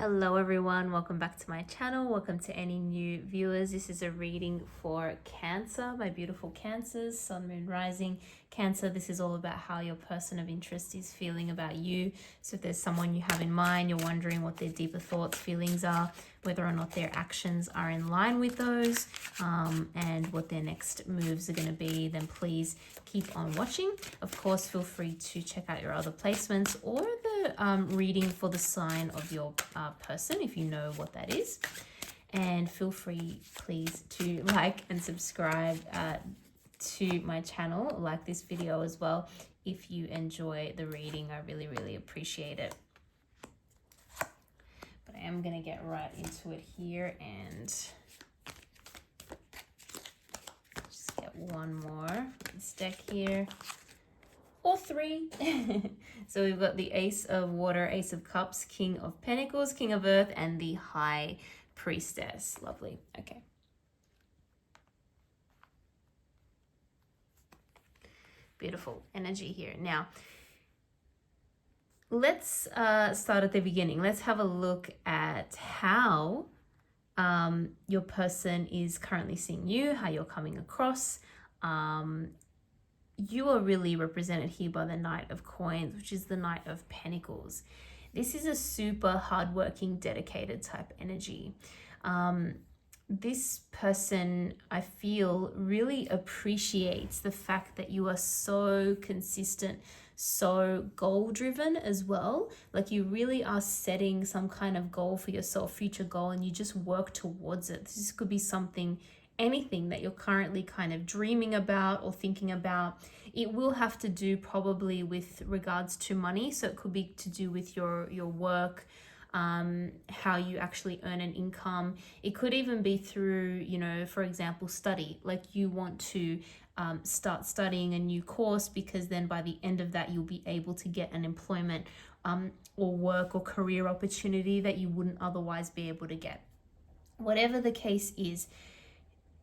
Hello everyone, welcome back to my channel. Welcome to any new viewers. This is a reading for Cancer, my beautiful Cancers, Sun, Moon, Rising. Cancer, this is all about how your person of interest is feeling about you. So if there's someone you have in mind, you're wondering what their deeper thoughts, feelings are, whether or not their actions are in line with those, and what their next moves are going to be, then please keep on watching. Of course, feel free to check out your other placements or the reading for the sign of your person if you know what that is. And feel free, please, to like and subscribe to my channel, like this video as well if you enjoy the reading. I really appreciate it. But I am going to get right into it here and just get one more this deck here, or three. So we've got the Ace of Water, Ace of Cups, King of Pentacles, King of Earth, and the High Priestess. Lovely. Okay. Beautiful energy here. Now, let's start at the beginning. Let's have a look at how your person is currently seeing you, how you're coming across. You are really represented here by the Knight of Coins, which is the Knight of Pentacles. This is a super hardworking, dedicated type energy. This person, I feel, really appreciates the fact that you are so consistent, so goal-driven as well. Like you really are setting some kind of goal for yourself, future goal, and you just work towards it. This could be something, anything that you're currently kind of dreaming about or thinking about. It will have to do probably with regards to money. So it could be to do with your work, how you actually earn an income. It could even be through, you know, for example, study. Like you want to start studying a new course because then by the end of that, you'll be able to get an employment or work or career opportunity that you wouldn't otherwise be able to get. Whatever the case is,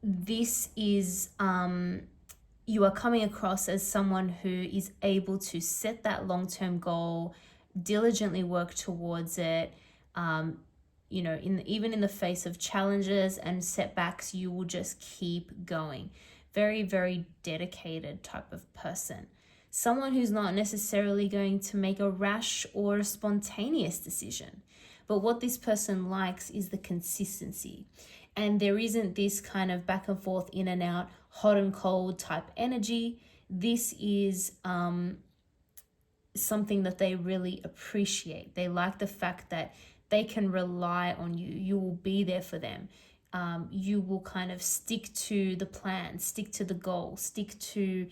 this is you are coming across as someone who is able to set that long-term goal, diligently work towards it. You know, even in the face of challenges and setbacks, you will just keep going. Very dedicated type of person. Someone who's not necessarily going to make a rash or a spontaneous decision. But what this person likes is the consistency. And there isn't this kind of back and forth, in and out, hot and cold type energy. This is something that they really appreciate. They like the fact that they can rely on you. You will be there for them. You will kind of stick to the plan, stick to the goal, stick to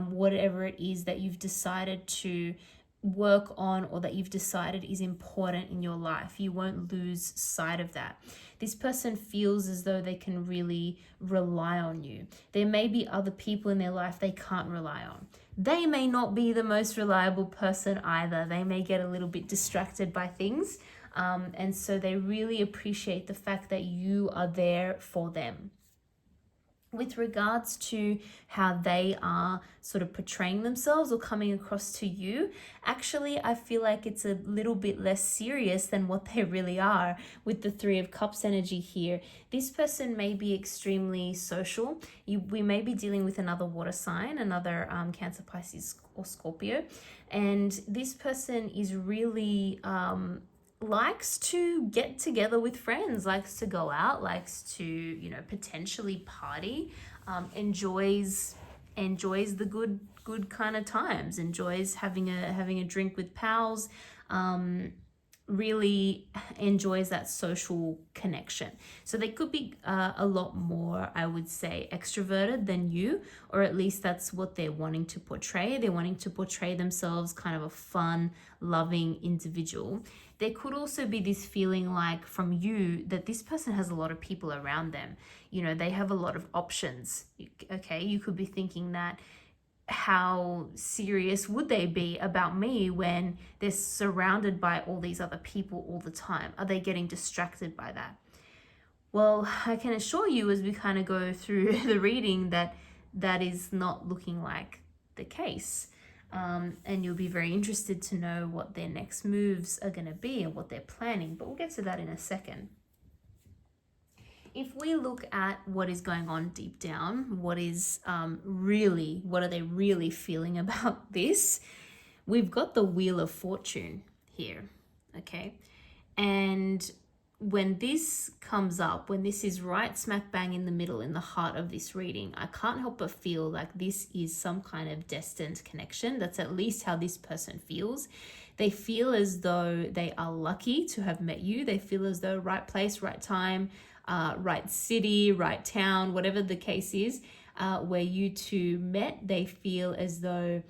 whatever it is that you've decided to work on or that you've decided is important in your life. You won't lose sight of that. This person feels as though they can really rely on you. There may be other people in their life they can't rely on. They may not be the most reliable person either. They may get a little bit distracted by things. And so they really appreciate the fact that you are there for them. With regards to how they are sort of portraying themselves or coming across to you, actually, I feel like it's a little bit less serious than what they really are with the Three of Cups energy here. This person may be extremely social. We may be dealing with another water sign, another Cancer, Pisces, or Scorpio. And this person is really likes to get together with friends, likes to go out, likes to, you know, potentially party, enjoys the good kind of times, enjoys having a drink with pals, really enjoys that social connection. So they could be a lot more, I would say, extroverted than you, or at least that's what they're wanting to portray. They're wanting to portray themselves kind of a fun, loving individual. There could also be this feeling like from you that this person has a lot of people around them. You know, they have a lot of options. Okay, you could be thinking that, how serious would they be about me when they're surrounded by all these other people all the time? Are they getting distracted by that? Well, I can assure you as we kind of go through the reading that that is not looking like the case. And you'll be very interested to know what their next moves are going to be and what they're planning, but we'll get to that in a second. If we look at what is going on deep down, what are they really feeling about this? We've got the Wheel of Fortune here, okay? And when this comes up, when this is right smack bang in the middle, in the heart of this reading, I can't help but feel like this is some kind of destined connection. That's at least how this person feels. They feel as though they are lucky to have met you. They feel as though right place, right time, right city, right town, whatever the case is, where you two met, they feel as though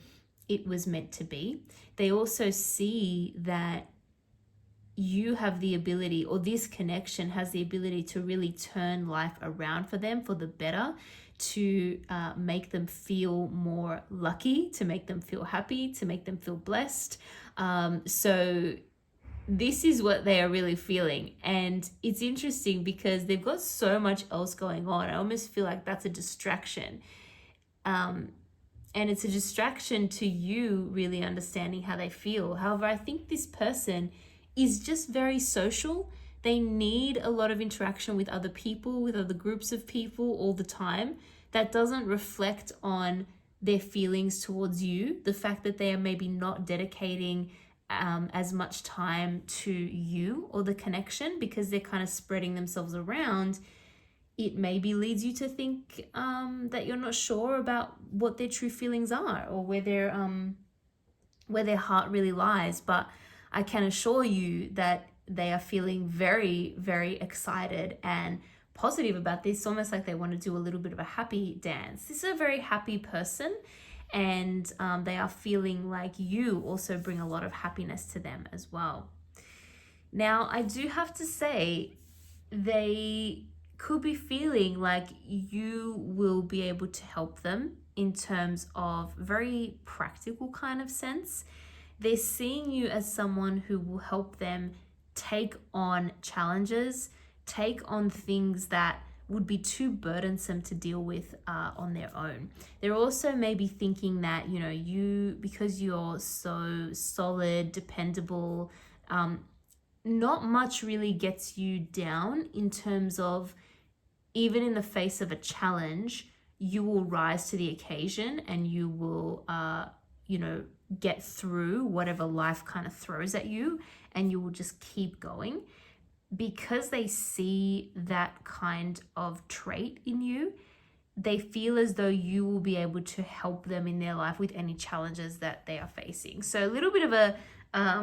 it was meant to be. They also see that you have the ability, or this connection has the ability to really turn life around for them for the better, to make them feel more lucky, to make them feel happy, to make them feel blessed. So this is what they are really feeling. And it's interesting because they've got so much else going on. I almost feel like that's a distraction. And it's a distraction to you really understanding how they feel. However, I think this person is just very social. They need a lot of interaction with other people, with other groups of people all the time. That doesn't reflect on their feelings towards you. The fact that they are maybe not dedicating as much time to you or the connection because they're kind of spreading themselves around, it maybe leads you to think that you're not sure about what their true feelings are or where their heart really lies. But I can assure you that they are feeling very, very excited and positive about this, almost like they want to do a little bit of a happy dance. This is a very happy person, and they are feeling like you also bring a lot of happiness to them as well. Now, I do have to say, they could be feeling like you will be able to help them in terms of very practical kind of sense. They're seeing you as someone who will help them take on challenges, take on things that would be too burdensome to deal with on their own. They're also maybe thinking that, you, because you're so solid, dependable, not much really gets you down in terms of, even in the face of a challenge, you will rise to the occasion and you will, get through whatever life kind of throws at you, and you will just keep going. Because they see that kind of trait in you, they feel as though you will be able to help them in their life with any challenges that they are facing. So a little bit of a,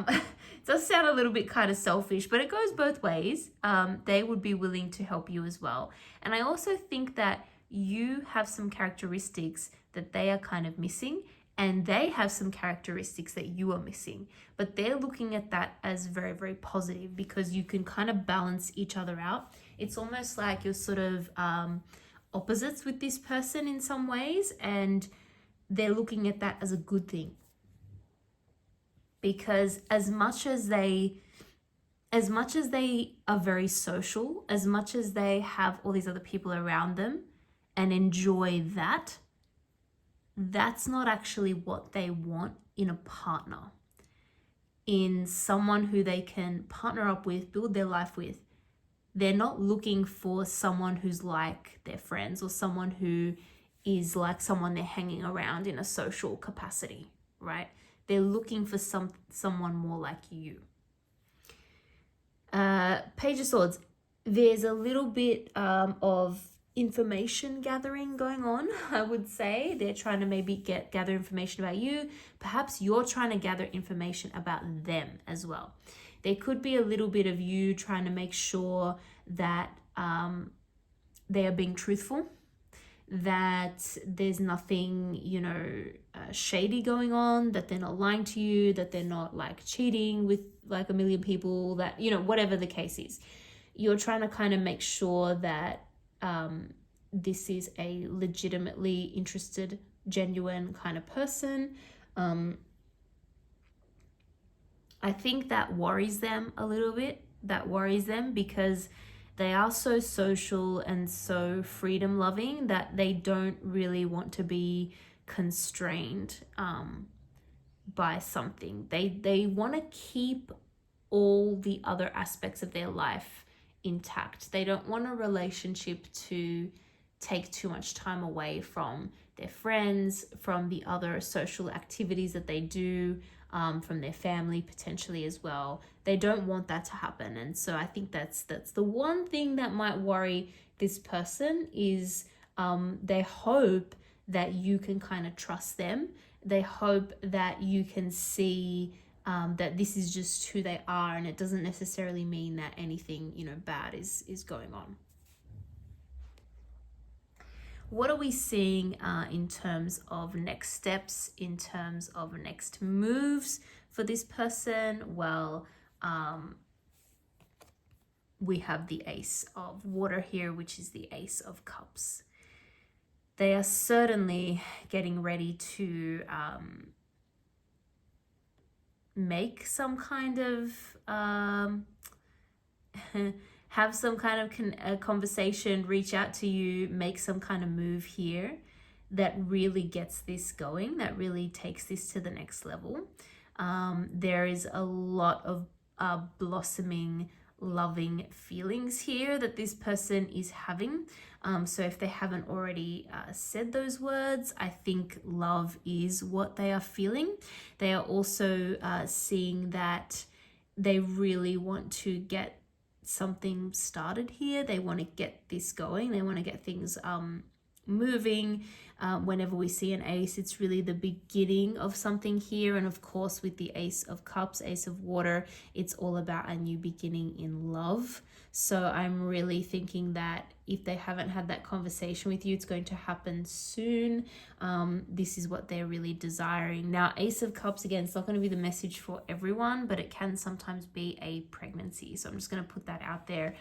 it does sound a little bit kind of selfish, but it goes both ways. They would be willing to help you as well. And I also think that you have some characteristics that they are kind of missing, and they have some characteristics that you are missing, but they're looking at that as very, very positive because you can kind of balance each other out. It's almost like you're sort of opposites with this person in some ways, and they're looking at that as a good thing. Because as much as they are very social, as much as they have all these other people around them and enjoy that, that's not actually what they want in a partner, in someone who they can partner up with, build their life with. They're not looking for someone who's like their friends or someone who is like someone they're hanging around in a social capacity, right? They're looking for someone more like you. Page of Swords. There's a little bit of information gathering going on, I would say. They're trying to maybe gather information about you. Perhaps you're trying to gather information about them as well. There could be a little bit of you trying to make sure that they are being truthful, that there's nothing, shady going on, that they're not lying to you, that they're not like cheating with like a million people, that, whatever the case is. You're trying to kind of make sure that this is a legitimately interested, genuine kind of person. I think that worries them a little bit. That worries them because they are so social and so freedom loving that they don't really want to be constrained by something. They want to keep all the other aspects of their life intact. They don't want a relationship to take too much time away from their friends, from the other social activities that they do, from their family potentially as well. They don't want that to happen. And so I think that's the one thing that might worry this person is they hope that you can kind of trust them. They hope that you can see that this is just who they are, and it doesn't necessarily mean that anything, bad is going on. What are we seeing in terms of next steps, in terms of next moves for this person? Well, we have the Ace of Water here, which is the Ace of Cups. They are certainly getting ready to make some kind of have some kind of conversation, reach out to you, make some kind of move here that really gets this going, that really takes this to the next level. There is a lot of blossoming, loving feelings here that this person is having. So if they haven't already said those words, I think love is what they are feeling. They are also seeing that they really want to get something started here. They want to get this going. They want to get things moving. Whenever we see an ace, it's really the beginning of something here. And of course, with the Ace of Cups, Ace of Water, it's all about a new beginning in love. So I'm really thinking that if they haven't had that conversation with you, it's going to happen soon. This is what they're really desiring. Now, Ace of Cups, again, it's not going to be the message for everyone, but it can sometimes be a pregnancy. So I'm just going to put that out there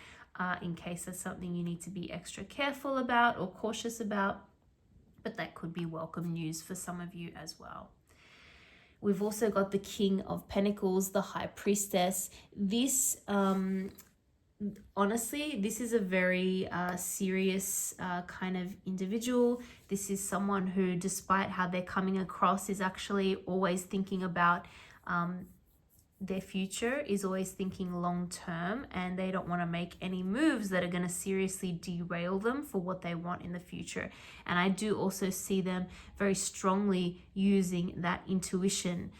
in case that's something you need to be extra careful about or cautious about. But that could be welcome news for some of you as well. We've also got the King of Pentacles, the High Priestess. This, honestly, this is a very serious kind of individual. This is someone who, despite how they're coming across, is actually always thinking about their future, is always thinking long term, and they don't want to make any moves that are going to seriously derail them for what they want in the future. And I do also see them very strongly using that intuition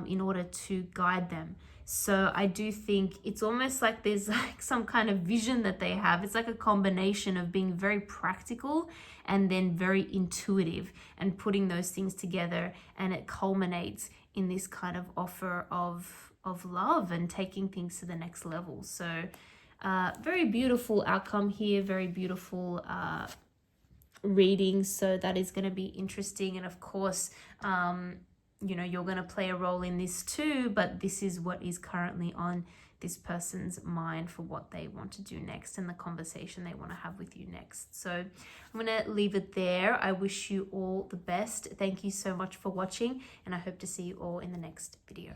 in order to guide them. So I do think it's almost like there's like some kind of vision that they have. It's like a combination of being very practical and then very intuitive and putting those things together, and it culminates in this kind of offer of love and taking things to the next level. So very beautiful outcome here, very beautiful reading. So that is going to be interesting. And of course, you're going to play a role in this too, but this is what is currently on this person's mind for what they want to do next and the conversation they want to have with you next. So I'm going to leave it there. I wish you all the best. Thank you so much for watching, and I hope to see you all in the next video.